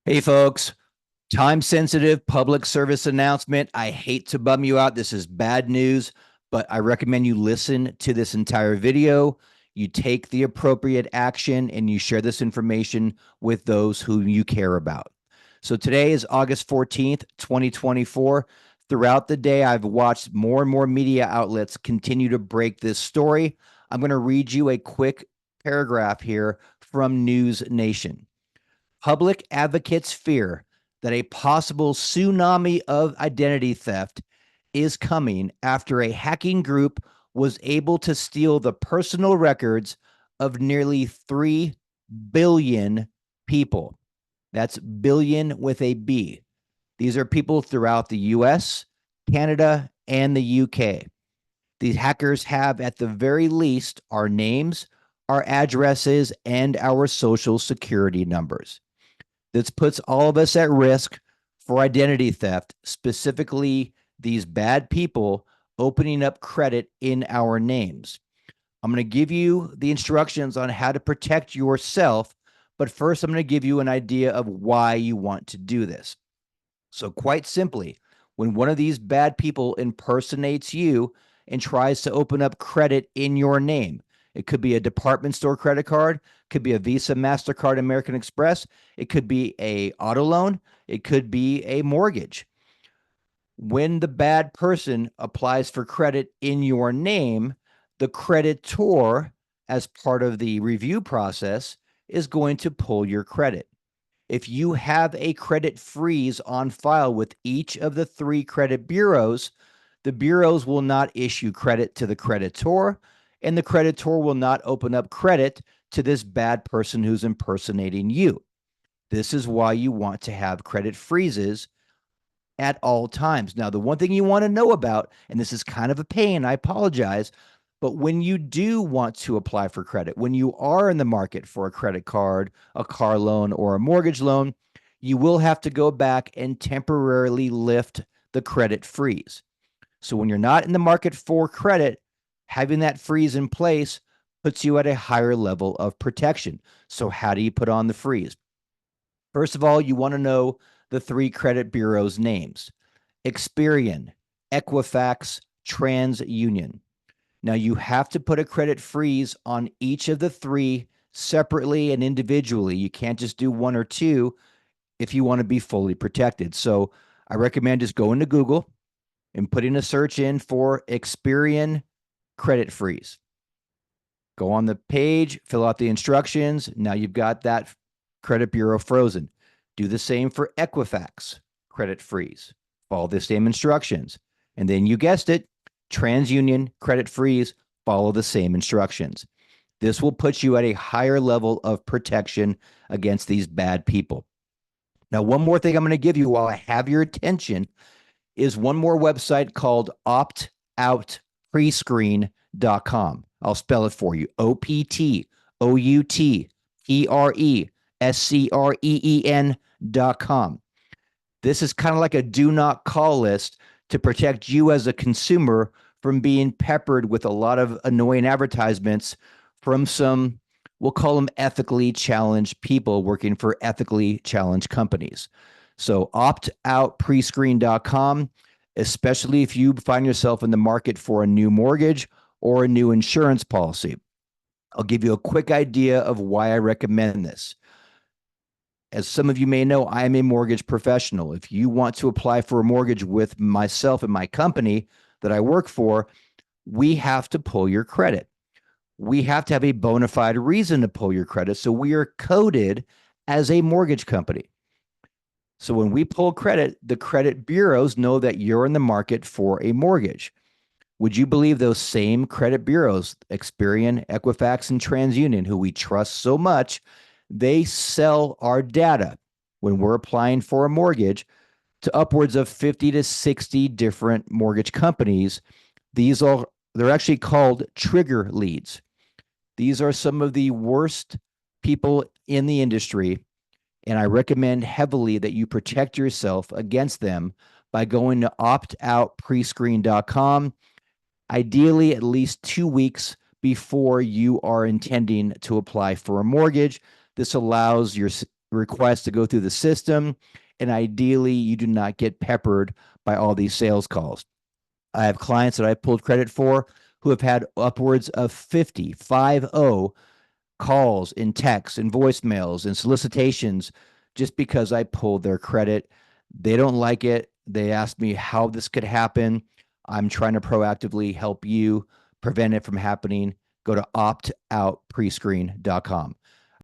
Hey, folks, time sensitive public service announcement. I hate to bum you out. This is bad news, but I recommend you listen to this entire video. You take the appropriate action and you share this information with those who you care about. So today is August 14th, 2024. Throughout the day, I've watched more and more media outlets continue to break this story. I'm going to read you a quick paragraph here from News Nation. Public advocates fear that a possible tsunami of identity theft is coming after a hacking group was able to steal the personal records of nearly 3 billion people. That's billion with a B. These are people throughout the US, Canada, and the UK. These hackers have, at the very least, our names, our addresses, and our social security numbers. This puts all of us at risk for identity theft, specifically these bad people opening up credit in our names. I'm going to give you the instructions on how to protect yourself, but first, I'm going to give you an idea of why you want to do this. So, quite simply, when one of these bad people impersonates you and tries to open up credit in your name, it could be a department store credit card, could be a Visa, MasterCard, American Express, it could be a auto loan, it could be a mortgage. When the bad person applies for credit in your name, the creditor, as part of the review process, is going to pull your credit. If you have a credit freeze on file with each of the three credit bureaus, the bureaus will not issue credit to the creditor, and the creditor will not open up credit to this bad person who's impersonating you. This is why you want to have credit freezes at all times. Now, the one thing you want to know about, and this is kind of a pain, I apologize, but when you do want to apply for credit, when you are in the market for a credit card, a car loan, or a mortgage loan, you will have to go back and temporarily lift the credit freeze. So when you're not in the market for credit, having that freeze in place puts you at a higher level of protection. So how do you put on the freeze? First of all, you want to know the three credit bureaus' names: Experian, Equifax, TransUnion. Now, you have to put a credit freeze on each of the three separately and individually. You can't just do one or two if you want to be fully protected. So I recommend just going to Google and putting a search in for Experian credit freeze. Go on the page, fill out the instructions. Now you've got that credit bureau frozen. Do the same for Equifax credit freeze. Follow the same instructions. And then you guessed it, TransUnion credit freeze, follow the same instructions. This will put you at a higher level of protection against these bad people. Now, one more thing I'm going to give you while I have your attention is one more website called optoutprescreen.com. I'll spell it for you: optoutprescreen.com. This is kind of like a do not call list to protect you as a consumer from being peppered with a lot of annoying advertisements from some, we'll call them ethically challenged people working for ethically challenged companies. So optoutprescreen.com, especially if you find yourself in the market for a new mortgage or a new insurance policy. I'll give you a quick idea of why I recommend this. As some of you may know, I am a mortgage professional. If you want to apply for a mortgage with myself and my company that I work for, we have to pull your credit. We have to have a bona fide reason to pull your credit. So we are coded as a mortgage company. So when we pull credit, the credit bureaus know that you're in the market for a mortgage. Would you believe those same credit bureaus, Experian, Equifax, and TransUnion, who we trust so much, they sell our data when we're applying for a mortgage to upwards of 50 to 60 different mortgage companies. They're actually called trigger leads. These are some of the worst people in the industry, and I recommend heavily that you protect yourself against them by going to optoutprescreen.com, ideally at least 2 weeks before you are intending to apply for a mortgage. This allows your requests to go through the system. And ideally, you do not get peppered by all these sales calls. I have clients that I pulled credit for who have had upwards of 50 calls and texts and voicemails and solicitations just because I pulled their credit. They don't like it. They asked me how this could happen. I'm trying to proactively help you prevent it from happening. Go to optoutprescreen.com.